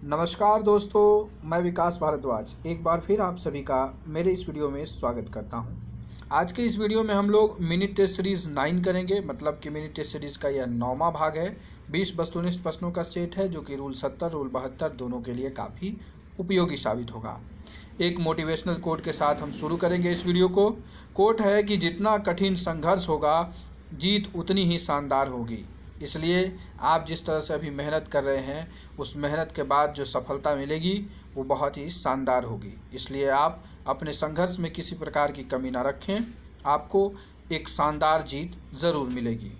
नमस्कार दोस्तों, मैं विकास भारद्वाज एक बार फिर आप सभी का मेरे इस वीडियो में स्वागत करता हूं। आज के इस वीडियो में हम लोग मिनी टेस्ट सीरीज़ 9 करेंगे। मतलब कि मिनी टेस्ट सीरीज़ का यह 9वां भाग है। 20 वस्तुनिष्ठ प्रश्नों का सेट है जो कि रूल 70 रूल 72 दोनों के लिए काफ़ी उपयोगी साबित होगा। एक मोटिवेशनल कोट के साथ हम शुरू करेंगे इस वीडियो को। कोट है कि जितना कठिन संघर्ष होगा जीत उतनी ही शानदार होगी। इसलिए आप जिस तरह से अभी मेहनत कर रहे हैं उस मेहनत के बाद जो सफलता मिलेगी वो बहुत ही शानदार होगी। इसलिए आप अपने संघर्ष में किसी प्रकार की कमी ना रखें, आपको एक शानदार जीत ज़रूर मिलेगी।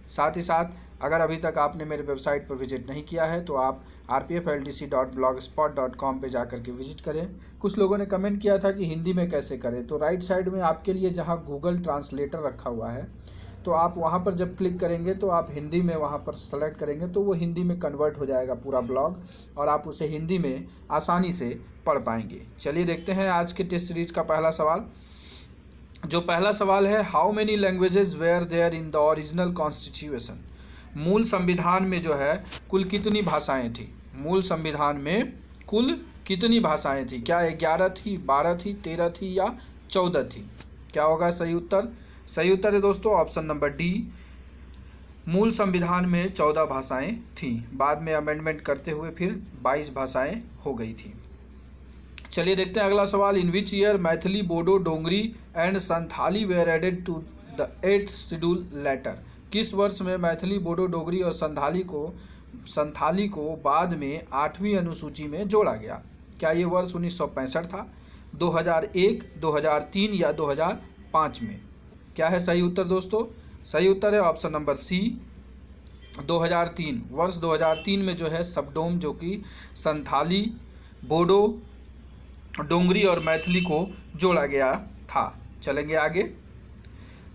साथ ही साथ अगर अभी तक आपने मेरे वेबसाइट पर विजिट नहीं किया है तो आप rpfldc.blogspot.com पे जाकर के विजिट करें। कुछ लोगों ने कमेंट किया था कि हिंदी में कैसे करें, तो राइट साइड में आपके लिए जहां गूगल ट्रांसलेटर रखा हुआ है तो आप वहां पर जब क्लिक करेंगे तो आप हिंदी में वहां पर सेलेक्ट करेंगे तो वो हिंदी में कन्वर्ट हो जाएगा पूरा ब्लॉग और आप उसे हिंदी में आसानी से पढ़ पाएंगे। चलिए देखते हैं आज के टेस्ट सीरीज का पहला सवाल। जो पहला सवाल है, how many languages were there in the original constitution. मूल संविधान में जो है कुल कितनी भाषाएं थी? मूल संविधान में कुल कितनी भाषाएं थी? क्या 11 थी, 12 थी, 13 थी या 14 थी? क्या होगा सही उत्तर? सही उत्तर है दोस्तों ऑप्शन नंबर डी। मूल संविधान में 14 भाषाएं थीं, बाद में अमेंडमेंट करते हुए फिर 22 भाषाएं हो गई थी। चलिए देखते हैं अगला सवाल। In which year Maithili, Bodo, Dogri and Santhali were added to the 8th schedule later. किस वर्ष में मैथिली, बोडो, डोगरी और संथाली को बाद में 8वीं अनुसूची में जोड़ा गया? क्या ये वर्ष 1965 था, 2001, 2003 या 2005 में? क्या है सही उत्तर दोस्तों? सही उत्तर है ऑप्शन नंबर सी 2003। वर्ष 2003 में जो है सबडोम जो कि संथाली, बोडो, डोंगरी और मैथिली को जोड़ा गया था। चलेंगे आगे।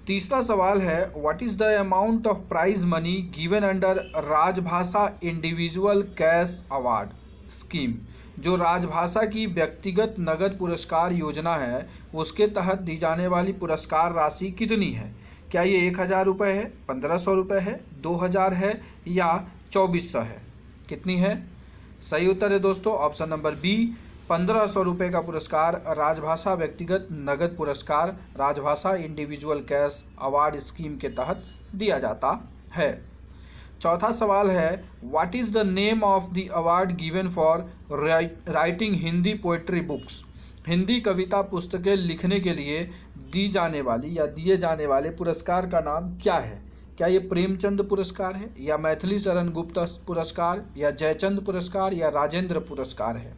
तीसरा सवाल है, what is the amount of prize money given under Rajbhasha individual cash award scheme. जो राजभाषा की व्यक्तिगत नगद पुरस्कार योजना है उसके तहत दी जाने वाली पुरस्कार राशि कितनी है? क्या ये 1000 रुपये है, 1500 रुपये है, 2000 है या 2400 है? कितनी है? सही उत्तर है दोस्तों ऑप्शन नंबर बी 1500 रुपये का पुरस्कार राजभाषा व्यक्तिगत नगद पुरस्कार राजभाषा इंडिविजुअल कैश अवार्ड स्कीम के तहत दिया जाता है। चौथा सवाल है, what is the name of the award given for writing Hindi poetry books. Hindi कविता पुस्तकें लिखने के लिए दी जाने वाली या दिए जाने वाले पुरस्कार का नाम क्या है? क्या ये प्रेमचंद पुरस्कार है या मैथिली शरण गुप्त पुरस्कार या जयचंद पुरस्कार या राजेंद्र पुरस्कार है?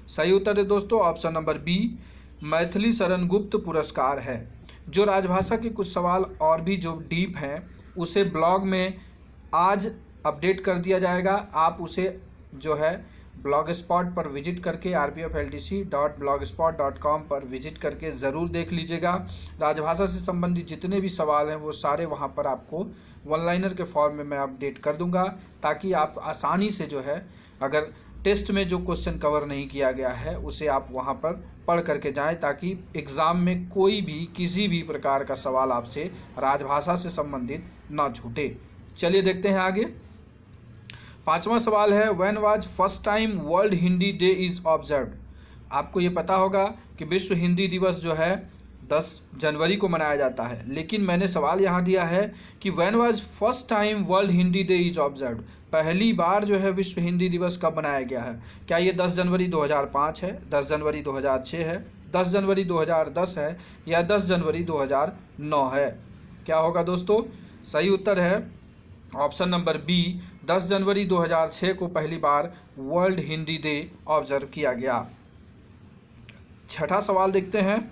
सही उत्तर है दोस्तों option number B Maithili Sharan Gupt पुरस्कार है। जो राजभाषा के कुछ सवाल और भी जो डीप हैं उसे ब्लॉग में आज अपडेट कर दिया जाएगा। आप उसे जो है ब्लॉग स्पॉट पर विजिट करके rpfldc.blogspot.com पर विजिट करके ज़रूर देख लीजिएगा। राजभाषा से संबंधित जितने भी सवाल हैं वो सारे वहाँ पर आपको वन लाइनर के फॉर्म में मैं अपडेट कर दूँगा ताकि आप आसानी से जो है अगर टेस्ट में जो क्वेश्चन कवर नहीं किया गया है उसे आप वहाँ पर पढ़ करके जाएं ताकि एग्ज़ाम में कोई भी किसी भी प्रकार का सवाल आपसे राजभाषा से संबंधित ना छूटे। चलिए देखते हैं आगे। पांचवा सवाल है, when was first time world Hindi day is observed. आपको ये पता होगा कि विश्व हिंदी दिवस जो है 10 जनवरी को मनाया जाता है, लेकिन मैंने सवाल यहाँ दिया है कि when was first time world Hindi day is observed. पहली बार जो है विश्व हिंदी दिवस कब मनाया गया है? क्या ये 10 जनवरी 2005 है, 10 जनवरी 2006 है, 10 जनवरी 2010 है या 10 जनवरी 2009 है? क्या होगा दोस्तों? सही उत्तर है ऑप्शन नंबर बी 10 जनवरी 2006 को पहली बार वर्ल्ड हिंदी डे ऑब्जर्व किया गया। छठा सवाल देखते हैं।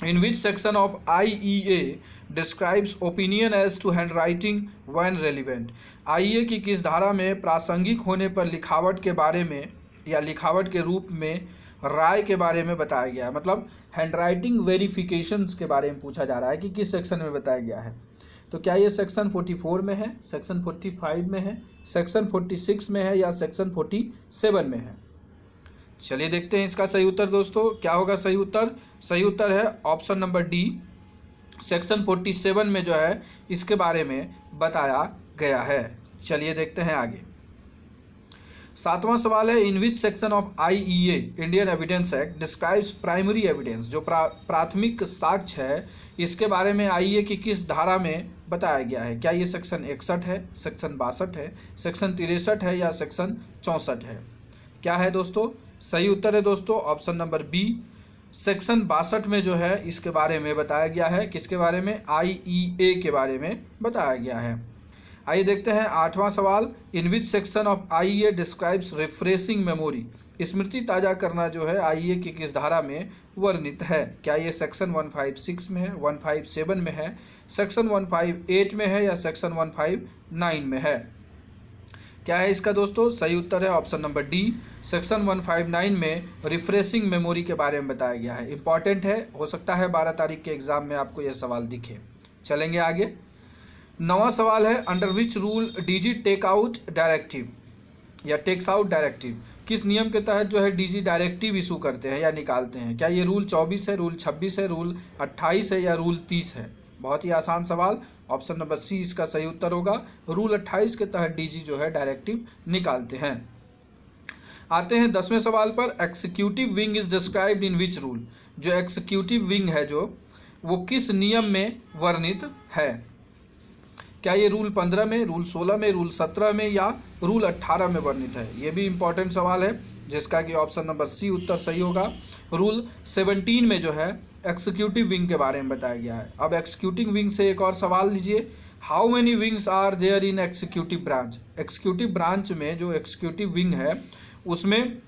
In which section of IEA describes opinion as to handwriting when relevant। IEA की किस धारा में प्रासंगिक होने पर लिखावट के बारे में या लिखावट के रूप में राय के बारे में बताया गया है? मतलब हैंडराइटिंग वेरिफिकेशंस के बारे में पूछा जा रहा है कि किस सेक्शन में बताया गया है। तो क्या ये सेक्शन 44 में है, सेक्शन 45 में है, सेक्शन 46 में है या सेक्शन 47 में है? चलिए देखते हैं इसका सही उत्तर दोस्तों। क्या होगा सही उत्तर? सही उत्तर है ऑप्शन नंबर डी सेक्शन 47 में जो है इसके बारे में बताया गया है। चलिए देखते हैं आगे। 7वां सवाल है, in which section of IEA Indian evidence act describes primary evidence, जो प्राथमिक साक्ष्य है इसके बारे में IEA की किस धारा में बताया गया है? क्या ये सेक्शन 61 है, सेक्शन 62 है, सेक्शन 63 है या सेक्शन 64 है? क्या है दोस्तों? सही उत्तर है दोस्तों ऑप्शन नंबर बी, सेक्शन 62 में जो है इसके बारे में बताया गया है। किसके बारे में? IEA के बारे में बताया गया है। आइए देखते हैं 8वां सवाल, in which section of IEA describes refreshing memory, स्मृति ताज़ा करना जो है IEA की किस धारा में वर्णित है? क्या ये सेक्शन 156 में है, 157 में है, सेक्शन 158 में है या सेक्शन 159 में है? क्या है इसका दोस्तों? सही उत्तर है ऑप्शन नंबर डी, सेक्शन 159 में रिफ्रेशिंग मेमोरी के बारे में बताया गया है। इंपॉर्टेंट है, हो सकता है 12 तारीख के एग्जाम में आपको यह सवाल दिखे। चलेंगे आगे। 9वां सवाल है, under which rule DG take out directive या टेक्स आउट डायरेक्टिव, किस नियम के तहत जो है DG डायरेक्टिव इशू करते हैं या निकालते हैं? क्या ये रूल 24 है, रूल 26 है, रूल 28 है या रूल 30 है? बहुत ही आसान सवाल, ऑप्शन नंबर सी इसका सही उत्तर होगा। रूल 28 के तहत DG जो है डायरेक्टिव निकालते हैं। आते हैं 10वें सवाल पर, executive wing is described in which rule, जो एक्सिक्यूटिव विंग है जो वो किस नियम में वर्णित है? क्या ये रूल 15 में, रूल 16 में, रूल 17 में या रूल 18 में वर्णित है? ये भी इंपॉर्टेंट सवाल है जिसका कि ऑप्शन नंबर सी उत्तर सही होगा। रूल 17 में जो है एक्सिक्यूटिव विंग के बारे में बताया गया है। अब एक्सिक्यूटिव विंग से एक और सवाल लीजिए, how many wings are there in executive branch, executive branch में जो एक्सिक्यूटिव विंग है उसमें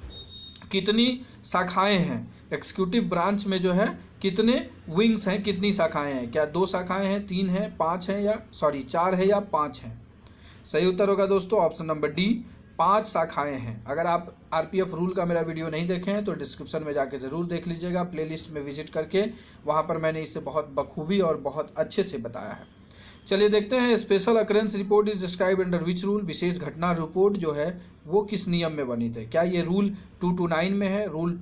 कितनी शाखाएं हैं? एक्सिक्यूटिव ब्रांच में जो है कितने विंग्स हैं, कितनी शाखाएं हैं? क्या 2 शाखाएं हैं, 3 हैं, 5 हैं या 4 है या 5 हैं? सही उत्तर होगा दोस्तों ऑप्शन नंबर डी, 5 शाखाएं हैं। अगर आप RPF रूल का मेरा वीडियो नहीं देखे हैं तो डिस्क्रिप्शन में जाके ज़रूर देख लीजिएगा, प्लेलिस्ट में विजिट करके, वहाँ पर मैंने इसे बहुत बखूबी और बहुत अच्छे से बताया है। चलिए देखते हैं, special occurrence report is describe under which rule, विशेष घटना रिपोर्ट जो है वो किस नियम में वर्णित है? क्या ये रूल 229 में है, रूल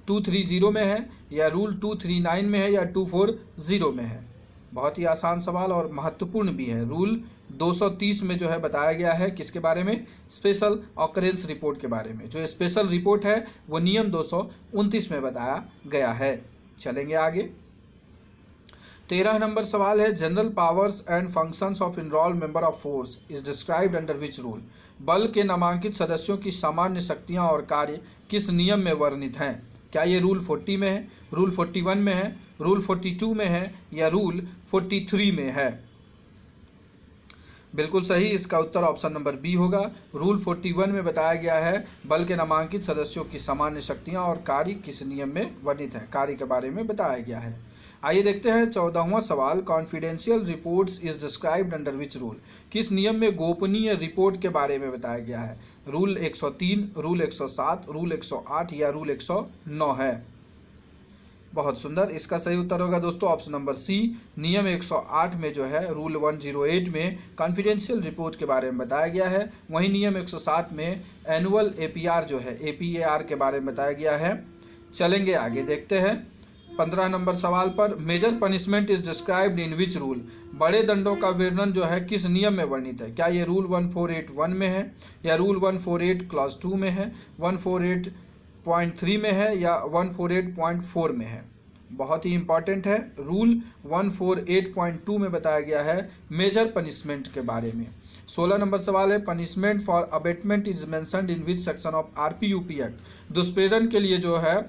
230 में है या रूल 239 में है या 240 में है? बहुत ही आसान सवाल और महत्वपूर्ण भी है। रूल 230 में जो है बताया गया है किसके बारे में? स्पेशल ऑकरेंस रिपोर्ट के बारे में। जो स्पेशल रिपोर्ट है वो नियम 229 में बताया गया है। चलेंगे आगे। 13 नंबर सवाल है, general powers and functions of enrolled member of force is described under which rule, बल के नामांकित सदस्यों की सामान्य शक्तियां और कार्य किस नियम में वर्णित हैं? क्या ये रूल 40 में है, रूल 41 में है, रूल 42 में है या रूल 43 में है? बिल्कुल सही, इसका उत्तर ऑप्शन नंबर बी होगा। रूल 41 में बताया गया है बल के नामांकित सदस्यों की सामान्य शक्तियां और कार्य किस नियम में वर्णित है, कार्य के बारे में बताया गया है। आइए देखते हैं 14वां सवाल, confidential reports is described under which rule, किस नियम में गोपनीय रिपोर्ट के बारे में बताया गया है? रूल 103, रूल 107, रूल 108 या रूल 109 है? बहुत सुंदर, इसका सही उत्तर होगा दोस्तों ऑप्शन नंबर सी, नियम 108 में जो है रूल 108 में कॉन्फिडेंशियल रिपोर्ट के बारे में बताया गया है। वहीं नियम 107 में एनुअल APR जो है APAR के बारे में बताया गया है। चलेंगे आगे, देखते हैं 15 नंबर सवाल पर, major punishment is described in which rule, बड़े दंडों का वर्णन जो है किस नियम में वर्णित है? क्या ये रूल 1481 में है या रूल 148 क्लॉज 2 में है, 148.3 में है या 148.4 में है? बहुत ही इंपॉर्टेंट है, रूल 148.2 में बताया गया है मेजर पनिशमेंट के बारे में। 16 नंबर सवाल है, punishment for abetment is mentioned in which section of RPUP act, दुष्प्रेरण के लिए जो है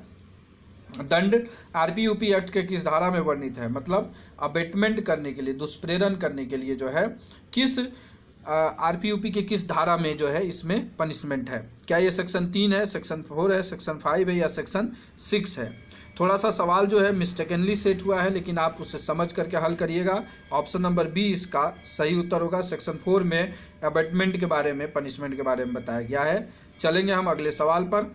दंड RPUP एक्ट के किस धारा में वर्णित है? मतलब अबेटमेंट करने के लिए, दुष्प्रेरण करने के लिए जो है किस RPUP के किस धारा में जो है इसमें पनिशमेंट है? क्या ये सेक्शन 3 है, सेक्शन 4 है, सेक्शन 5 है या सेक्शन 6 है? थोड़ा सा सवाल जो है मिस्टेकनली सेट हुआ है, लेकिन आप उसे समझ करके हल करिएगा। ऑप्शन नंबर बी इसका सही उत्तर होगा। सेक्शन 4 में अबेटमेंट के बारे में, पनिशमेंट के बारे में बताया गया है। चलेंगे हम अगले सवाल पर।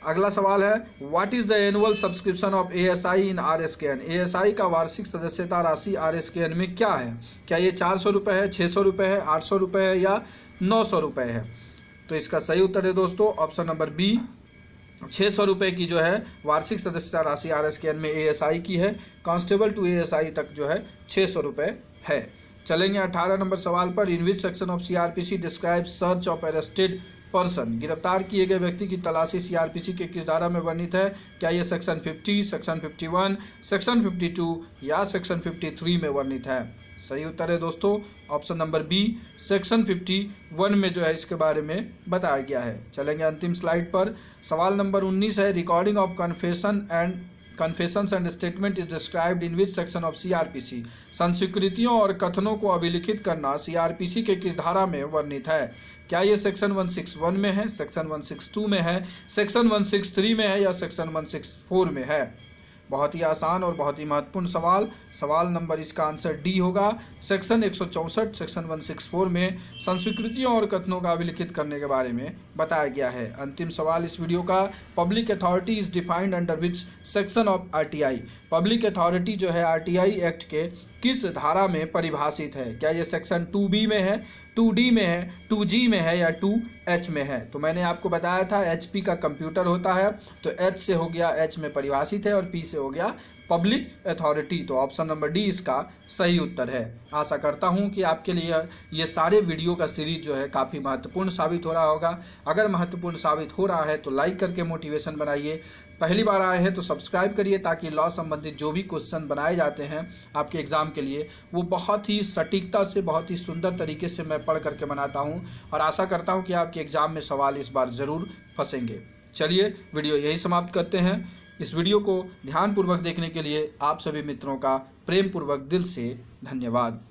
अगला सवाल है, what is the annual subscription of ASI in RSKN, ASI का वार्षिक सदस्यता राशि RSKN में क्या है? क्या ये 400 रुपये है, 600 रुपये है, 800 रुपये है या 900 रुपये है? तो इसका सही उत्तर है दोस्तों ऑप्शन नंबर बी, 600 रुपये की जो है वार्षिक सदस्यता राशि RSKN में ASI की है। कांस्टेबल टू ASI तक जो है 600 रुपये है। चलेंगे 18 नंबर सवाल पर, in which section of CRPC describe search of arrested person, गिरफ्तार किए गए व्यक्ति की तलाशी सीआरपीसी के किस धारा में वर्णित है? क्या ये सेक्शन 50, सेक्शन 51, सेक्शन 52 या सेक्शन 53 में वर्णित है? सही उत्तर है दोस्तों ऑप्शन नंबर बी, सेक्शन 51 में जो है इसके बारे में बताया गया है। चलेंगे अंतिम स्लाइड पर। सवाल नंबर 19 है, recording of confessions and statement is described in which section of CrPC? संस्वीकृतियों और कथनों को अभिलिखित करना सीआरपीसी के किस धारा में वर्णित है? क्या ये सेक्शन 161 में है, सेक्शन 162 में है, सेक्शन 163 में है या सेक्शन 164 में है? बहुत ही आसान और बहुत ही महत्वपूर्ण सवाल। सवाल नंबर इसका आंसर डी होगा। सेक्शन 164 सेक्शन 164 में संस्वीकृतियों और कथनों का अभिलिखित करने के बारे में बताया गया है। अंतिम सवाल इस वीडियो का, public authority is defined under which section of RTI? Public authority जो है आरटीआई एक्ट के किस धारा में परिभाषित है? क्या ये सेक्शन 2B में है, 2D में है, 2G में है या 2H में है? तो मैंने आपको बताया था HP का कंप्यूटर होता है, तो H से हो गया, H में परिभाषित है, और P से हो गया पब्लिक अथॉरिटी। तो ऑप्शन नंबर डी इसका सही उत्तर है। आशा करता हूं कि आपके लिए ये सारे वीडियो का सीरीज जो है काफ़ी महत्वपूर्ण साबित हो रहा होगा। अगर महत्वपूर्ण साबित हो रहा है तो लाइक करके मोटिवेशन बनाइए। पहली बार आए हैं तो सब्सक्राइब करिए, ताकि लॉ संबंधित जो भी क्वेश्चन बनाए जाते हैं आपके एग्ज़ाम के लिए वो बहुत ही सटीकता से, बहुत ही सुंदर तरीके से मैं पढ़ करके बनाता हूं, और आशा करता हूं कि आपके एग्ज़ाम में सवाल इस बार ज़रूर फंसेंगे। चलिए वीडियो यही समाप्त करते हैं। इस वीडियो को ध्यानपूर्वक देखने के लिए आप सभी मित्रों का प्रेमपूर्वक दिल से धन्यवाद।